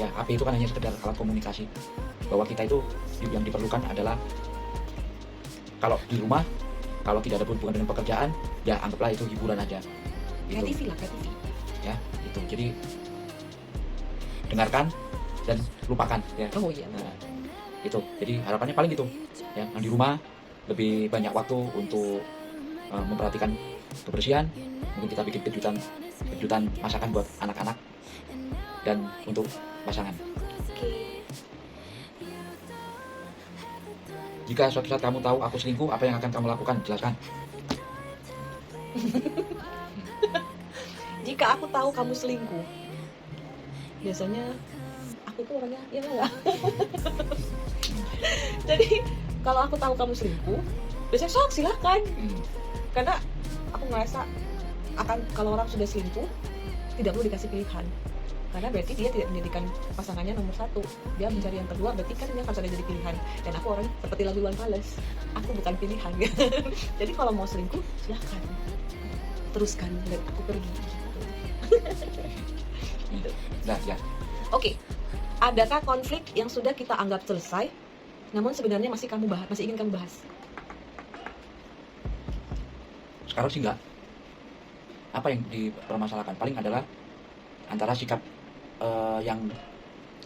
ya, HP itu kan hanya sekedar alat komunikasi, bahwa kita itu yang diperlukan adalah kalau di rumah, kalau tidak ada hubungan dengan pekerjaan ya anggaplah itu hiburan aja gitu. Kayak TV lah, kayak TV ya itu. Jadi dengarkan dan lupakan ya. Oh iya. Nah, itu jadi harapannya paling gitu ya, yang di rumah lebih banyak waktu untuk memperhatikan kebersihan, mungkin kita bikin kejutan masakan buat anak-anak dan untuk pasangan. Jika suatu saat kamu tahu aku selingkuh, apa yang akan kamu lakukan? Jelaskan. Jika aku tahu kamu selingkuh, biasanya aku tuh orangnya ya enggak. Jadi kalau aku tahu kamu selingkuh, biasanya sok silahkan. Karena aku ngerasa kalau orang sudah selingkuh tidak perlu dikasih pilihan. Karena berarti dia tidak menjadikan pasangannya nomor satu, dia mencari yang kedua, berarti kan dia harus ada jadi pilihan. Dan aku orang seperti lagu Iwan Fals, aku bukan pilihan. Jadi kalau mau selingkuh silahkan, teruskan dan aku pergi. Nah, ya. Oke, adakah konflik yang sudah kita anggap selesai, namun sebenarnya masih ingin kamu bahas? Sekarang sih enggak. Apa yang dipermasalahkan paling adalah antara sikap yang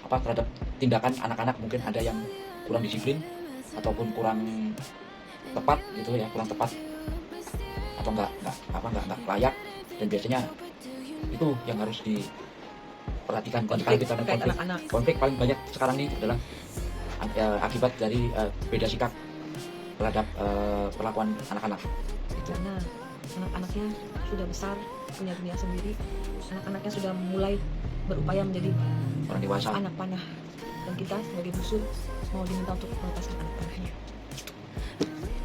terhadap tindakan anak-anak, mungkin ada yang kurang disiplin ataupun kurang tepat gitu ya, kurang tepat atau enggak layak, dan biasanya itu yang harus diperhatikan. Konflik paling banyak sekarang ini adalah akibat dari beda sikap terhadap perlakuan anak-anak gitu. Karena anak-anaknya sudah besar, punya dunia sendiri, anak-anaknya sudah mulai berupaya menjadi orang dewasa, anak panah, dan kita sebagai musuh mau diminta untuk melepaskan anak panahnya.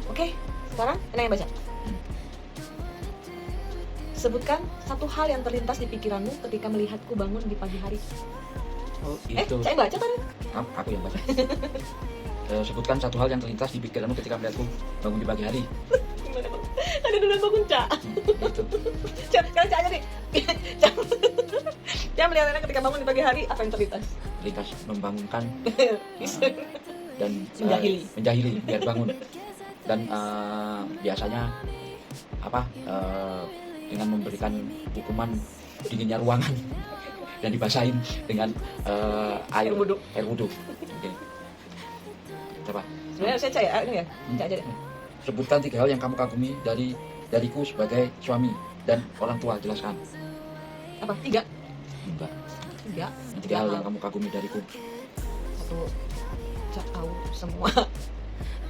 Oke, sekarang Ena yang baca. Sebutkan satu hal yang terlintas di pikiranmu ketika melihatku bangun di pagi hari. Oh, itu. Saya baca kan? Aku yang baca. Sebutkan satu hal yang terlintas di pikiranmu ketika melihatku bangun di pagi hari. Gimana bang? Ada duluan bangun, Cak. Itu. Cak, sekarang Cak aja nih. Cak melihat Ena ketika bangun di pagi hari, apa yang terlintas? Terlintas membangunkan dan menjahili biar bangun. Dan biasanya dengan memberikan hukuman dinginnya ruangan dan dibasahin dengan air wudhu. Oke. Coba. Sebenarnya saya Cak ya, ini ya. Cak aja deh. Sebutkan 3 hal yang kamu kagumi dariku sebagai suami dan orang tua. Jelaskan. Apa? 3? Enggak. 3 3 hal yang kamu kagumi dariku. 1, Cak tahu semua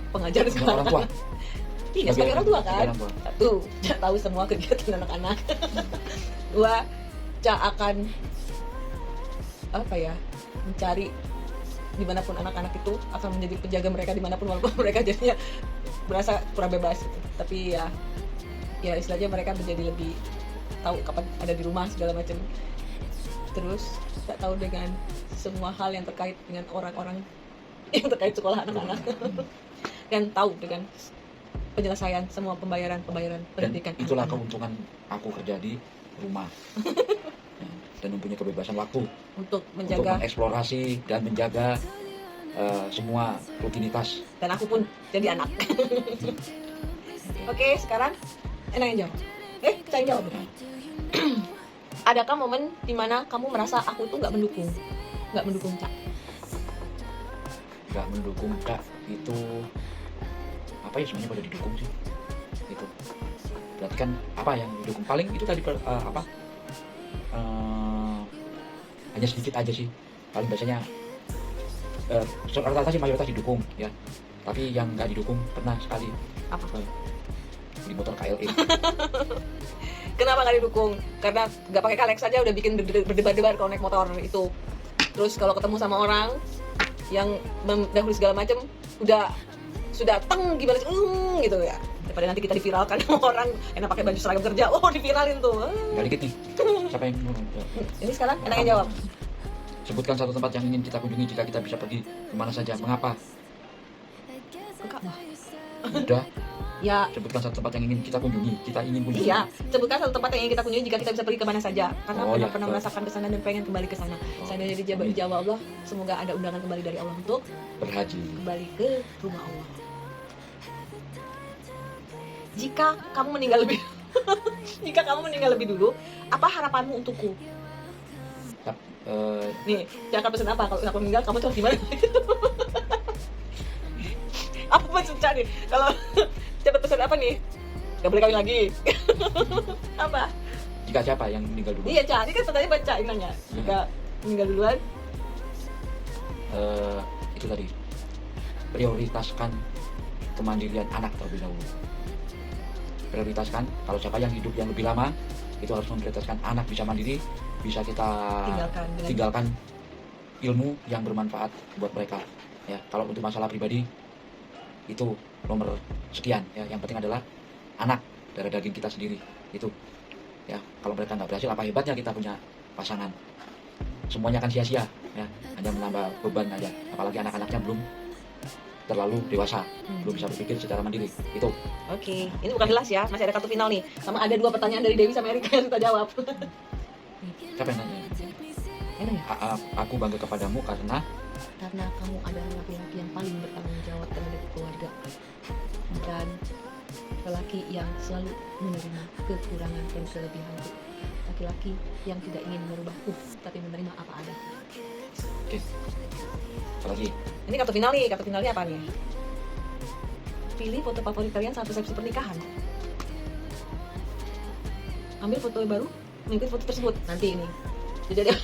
pengajar Semua sekarang. orang tua. Iya, sebagai orang tua kan. 1, Cak tahu semua kegiatan anak-anak. 2, Cak akan mencari dimanapun anak-anak itu, akan menjadi penjaga mereka dimanapun, walaupun mereka jadinya berasa kurang bebas gitu. Tapi ya istilahnya mereka menjadi lebih tahu kapan ada di rumah segala macam. Terus Cak tahu dengan semua hal yang terkait dengan orang-orang yang terkait sekolah anak-anak. Dan tahu dengan penyelesaian semua pembayaran pendidikan. Dan itulah keuntungan aku kerja di rumah. Dan mempunyai kebebasan waktu untuk menjaga, untuk mengeksplorasi dan menjaga semua rutinitas. Dan aku pun jadi anak. Oke, sekarang Ena yang jawab. Saya yang jawab. Adakah momen dimana kamu merasa aku tuh nggak mendukung Cak? Nggak mendukung Cak itu apa ya, sebenarnya pada didukung sih itu. Berarti kan apa yang didukung paling itu tadi hanya sedikit aja sih, paling biasanya rata-rata sih mayoritas didukung ya, tapi yang nggak didukung pernah sekali. Apa? Di motor KLE. Kenapa nggak didukung? Karena nggak pakai Kalex saja udah bikin berdebar-debar kalau naik motor itu. Terus kalau ketemu sama orang yang mendahului segala macam sudah teng gimana sih gitu ya, daripada nanti kita diviralkan sama orang enak pakai baju seragam kerja, diviralin tuh. Nggak dikit nih. Siapa yang ini sekarang Enak yang jawab. Sebutkan satu tempat yang ingin kita kunjungi jika kita bisa pergi kemana saja. Mengapa? Ke Ka'bah. Udah. Ya. Sebutkan satu tempat yang ingin kita kunjungi. Iya, sebutkan satu tempat yang ingin kita kunjungi jika kita bisa pergi kemana saja. Karena pernah merasakan kesana dan pengen kembali ke sana. Seandainya dijawab Allah, semoga ada undangan kembali dari Allah untuk berhaji, kembali ke rumah Allah. Jika kamu meninggal lebih dulu, apa harapanmu untukku? Nih, jangan pesan apa kalau aku meninggal kamu tuh gimana? Apa maksudnya nih? Kalau dapat pesan apa nih? Gak boleh kawin lagi. Apa? Jika siapa yang meninggal dulu? Iya, Cak. Ini kan pertanyaan baca ini nanya. Jika meninggal duluan, Itu tadi, prioritaskan kemandirian anak terlebih dahulu. Prioritaskan, kalau siapa yang hidup yang lebih lama, itu harus memprioritaskan anak bisa mandiri, bisa kita tinggalkan ilmu yang bermanfaat buat mereka. Ya, kalau untuk masalah pribadi itu nomor sekian. Ya, yang penting adalah anak darah daging kita sendiri. Itu. Ya, kalau mereka nggak berhasil, apa hebatnya kita punya pasangan? Semuanya akan sia-sia. Ya, hanya menambah beban aja. Apalagi anak-anaknya belum terlalu dewasa, belum bisa berpikir secara mandiri. Itu. Oke, ini bukan jelas ya, masih ada kartu final nih. Sama ada 2 pertanyaan dari Dewi sama Erika yang kita jawab. Siapa yang nanya? Enak ya? Aku bangga kepadamu karena Kamu adalah laki-laki yang paling bertanggung jawab terhadap keluarga dan lelaki yang selalu menerima kekurangan dan kelebihanku. Laki-laki yang tidak ingin merubahku, tapi menerima apa ada. Oke. Apa lagi? Ini kartu final nih, kartu finalnya apa nih? Pilih foto favorit kalian saat resepsi pernikahan. Ambil foto baru, mengikuti foto tersebut nanti ini. Jadi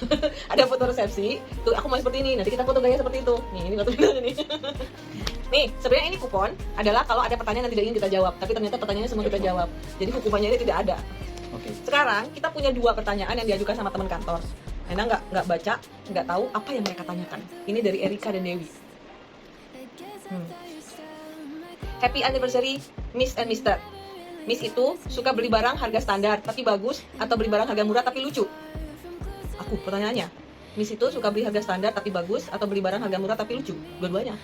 ada foto resepsi, tuh aku mau seperti ini, nanti kita foto gaya seperti itu. Nih, ini kartu finalnya nih. Nih, sebenarnya ini kupon adalah kalau ada pertanyaan yang tidak ingin kita jawab, tapi ternyata pertanyaannya semua kita jawab. Jadi hukumannya ini tidak ada. Oke. Sekarang kita punya 2 pertanyaan yang diajukan sama teman kantor. Ena nggak baca, nggak tahu apa yang mereka tanyakan. Ini dari Erika dan Dewi. Happy anniversary, Miss and Mister. Miss itu suka beli barang harga standar tapi bagus atau beli barang harga murah tapi lucu? Aku pertanyaannya. Miss itu suka beli harga standar tapi bagus atau beli barang harga murah tapi lucu? Dua-duanya.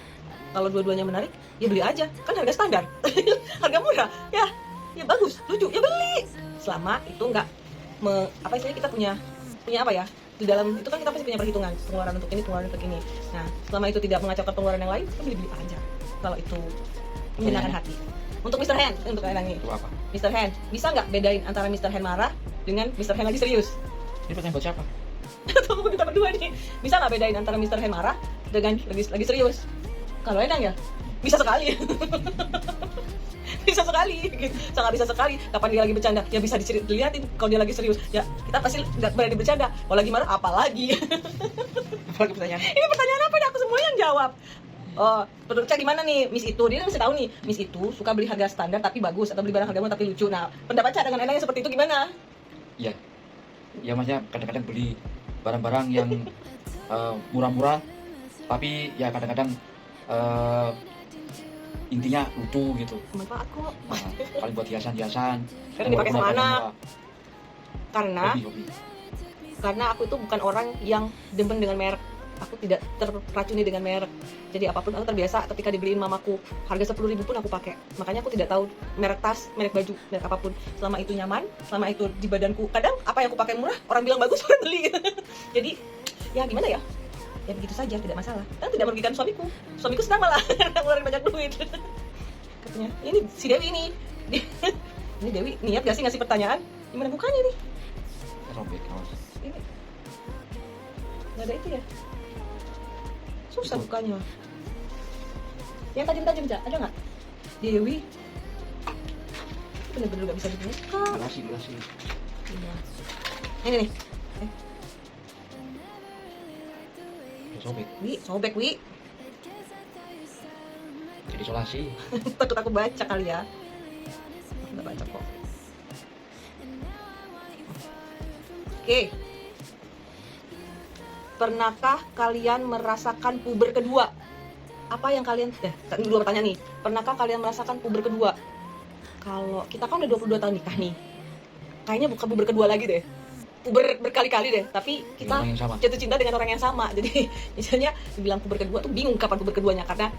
Kalau dua-duanya menarik, ya beli aja. Kan harga standar. Harga murah, ya bagus, lucu, ya beli. Selama itu nggak apa istilahnya kita punya apa ya? Di dalam itu kan kita pasti punya perhitungan pengeluaran untuk ini, pengeluaran untuk ini. Nah, selama itu tidak mengacaukan pengeluaran yang lain, kita beli aja. Kalau itu menyenangkan hati. Untuk Mr. Hand, untuk kalian ini. Itu apa? Mr. Hand, bisa nggak bedain antara Mr. Hand marah dengan Mr. Hand lagi serius? Ini pertanyaan buat siapa? Tunggu kita berdua nih. Bisa nggak bedain antara Mr. Hand marah dengan lagi serius? Kalau Enang ya, bisa sekali. Bisa sekali, sangat bisa sekali. Kapan dia lagi bercanda, ya bisa dilihatin. Kalau dia lagi serius, ya kita pasti nggak berani bercanda. Kalau lagi marah, apalagi. Apalagi pertanyaan? Ini pertanyaan apa nih? Aku semuanya yang jawab. Oh, menurut Cak gimana nih, Miss itu? Dia mesti tahu nih, Miss itu suka beli harga standar tapi bagus atau beli barang harga murah tapi lucu. Nah, pendapat Cak dengan Enang yang seperti itu gimana? Iya. Ya maksudnya kadang-kadang beli barang-barang yang murah-murah, tapi ya kadang-kadang intinya lucu gitu. Bermanfaat kok. Nah, paling buat hiasan-hiasan. Karena dipakai sama anak. Hobi. Karena aku itu bukan orang yang demen dengan merek. Aku tidak terracuni dengan merek. Jadi apapun aku terbiasa ketika dibeliin mamaku harga 10.000 pun aku pakai. Makanya aku tidak tahu merek tas, merek baju, merek apapun. Selama itu nyaman, selama itu di badanku. Kadang apa yang aku pakai murah, orang bilang bagus, orang beli. Jadi ya gimana ya? Ya begitu saja, tidak masalah. Dan tidak merugikan suamiku. Suamiku senang malah ngeluarin banyak duit. Katanya, ini si Dewi ini. Ini Dewi niat gak sih ngasih pertanyaan? Gimana bukannya nih? Robek, awas. Ini nggak ada itu ya? Susah bukanya. Yang tajam-tajam, Cak, ada nggak? Dewi bener-bener gak bisa dibuka. Durasi. Iya. Ini nih. Sobek. Sobek, Wi. Jadi isolasi. Takut aku baca kali ya. Aku nggak baca kok. Oke. Pernahkah kalian merasakan puber kedua? Apa yang kalian... dua pertanyaan nih. Pernahkah kalian merasakan puber kedua? Kalau kita kan udah 22 tahun nikah nih. Kayaknya bukan puber kedua lagi deh. Puber berkali-kali deh. Tapi kita jatuh cinta dengan orang yang sama. Jadi misalnya dibilang puber kedua tuh bingung kapan puber keduanya. Karena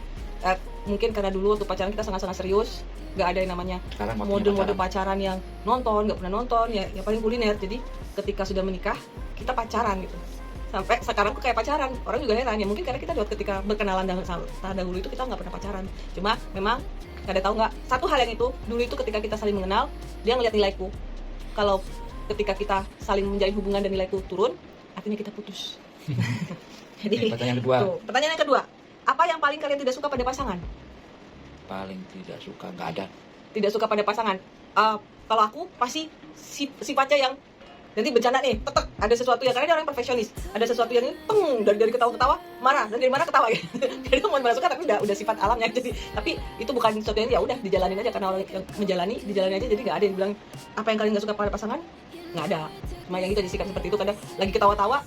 mungkin karena dulu waktu pacaran kita sangat-sangat serius. Gak ada yang namanya mode-mode pacaran yang nonton, gak pernah nonton. Ya paling kuliner. Jadi ketika sudah menikah, kita pacaran gitu. Sampai sekarang tuh kayak pacaran. Orang juga heran ya, mungkin karena kita ketika berkenalan dahulu itu kita nggak pernah pacaran. Cuma memang nggak ada tahu nggak satu hal yang itu dulu itu ketika kita saling mengenal, dia ngeliat nilaiku. Kalau ketika kita saling menjalin hubungan dan nilaiku turun, artinya kita putus. Jadi pertanyaan kedua. Pertanyaan yang kedua, apa yang paling kalian tidak suka pada pasangan? Paling tidak suka, nggak ada. Tidak suka pada pasangan. Kalau aku pasti sifatnya yang nanti bencana nih, tetek, ada sesuatu yang, karena dia orang perfeksionis, ada sesuatu yang ini, dari ketawa-ketawa marah, dan dari marah ketawa gitu. Jadi mau suka tapi udah sifat alamnya. Jadi tapi itu bukan sesuatu yang ya udah dijalanin aja, karena orang yang menjalani dijalani aja. Jadi nggak ada yang bilang apa yang kalian nggak suka pada pasangan, nggak ada. Cuma yang itu aja, sikap seperti itu. Kadang lagi ketawa-tawa,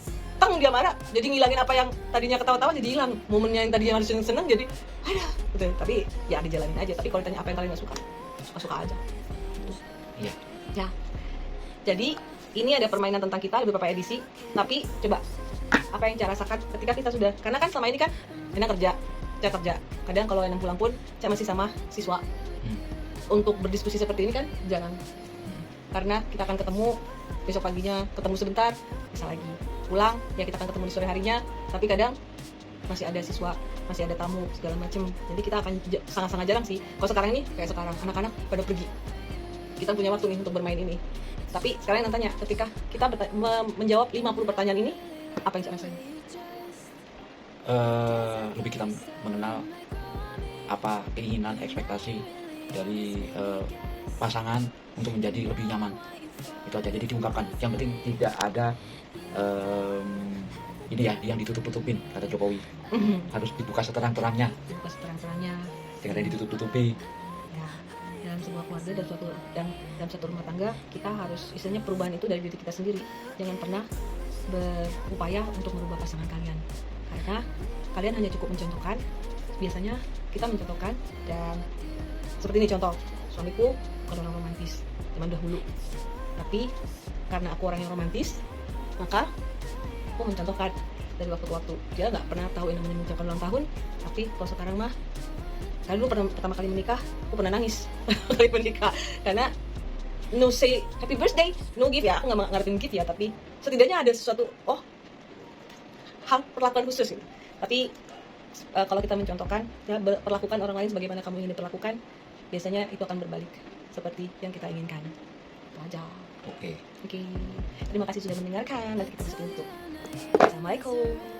dia marah, jadi ngilangin apa yang tadinya ketawa-tawa jadi hilang, momennya yang tadinya harus seneng jadi ada gitu. Tapi ya dijalanin aja. Tapi kalau ditanya apa yang kalian nggak suka, suka aja gitu. Iya. Ya, jadi ini ada permainan tentang kita, ada beberapa edisi. Tapi coba, apa yang saya rasakan ketika kita sudah, karena kan selama ini kan Ena kerja, saya kerja. Kadang kalau Ena pulang pun saya masih sama siswa. Untuk berdiskusi seperti ini kan jarang. Karena kita akan ketemu besok paginya, ketemu sebentar, bisa lagi pulang, ya kita akan ketemu di sore harinya. Tapi kadang masih ada siswa, masih ada tamu segala macem. Jadi kita akan sangat-sangat jarang sih. Kalau sekarang ini kayak sekarang anak-anak pada pergi, kita punya waktu nih untuk bermain ini. Tapi sekarang yang tanya, ketika kita menjawab 50 pertanyaan ini, apa yang saya rasain? Lebih kita mengenal apa keinginan, ekspektasi dari pasangan untuk menjadi lebih nyaman. Itu aja, jadi diungkapkan. Yang penting tidak ada ini ya, yang ditutup-tutupin, kata Jokowi. Harus dibuka seterang-terangnya. Dibuka seterang-terangnya. Jangan ada yang ditutup-tutupi. Dalam sebuah keluarga dan dalam satu rumah tangga, kita harus, istilahnya perubahan itu dari diri kita sendiri. Jangan pernah berupaya untuk merubah pasangan kalian, karena kalian hanya cukup mencontohkan. Biasanya kita mencontohkan, dan seperti ini contoh, suamiku bukan orang romantis zaman dahulu, tapi karena aku orang yang romantis, maka aku mencontohkan dari waktu ke waktu. Dia nggak pernah tahu yang namanya mengucapkan ulang tahun, tapi kalau sekarang mah, karena dulu pertama kali menikah, aku pernah nangis kali menikah, karena no say happy birthday, no gift ya, aku nggak ngarepin gift ya, tapi setidaknya ada sesuatu, hal perlakuan khusus gitu. Tapi kalau kita mencontohkan, ya, perlakukan orang lain sebagaimana kamu ingin diperlakukan, biasanya itu akan berbalik seperti yang kita inginkan. Itu aja. Oke. Terima kasih sudah mendengarkan. Nanti kita bisa tutup. Assalamualaikum.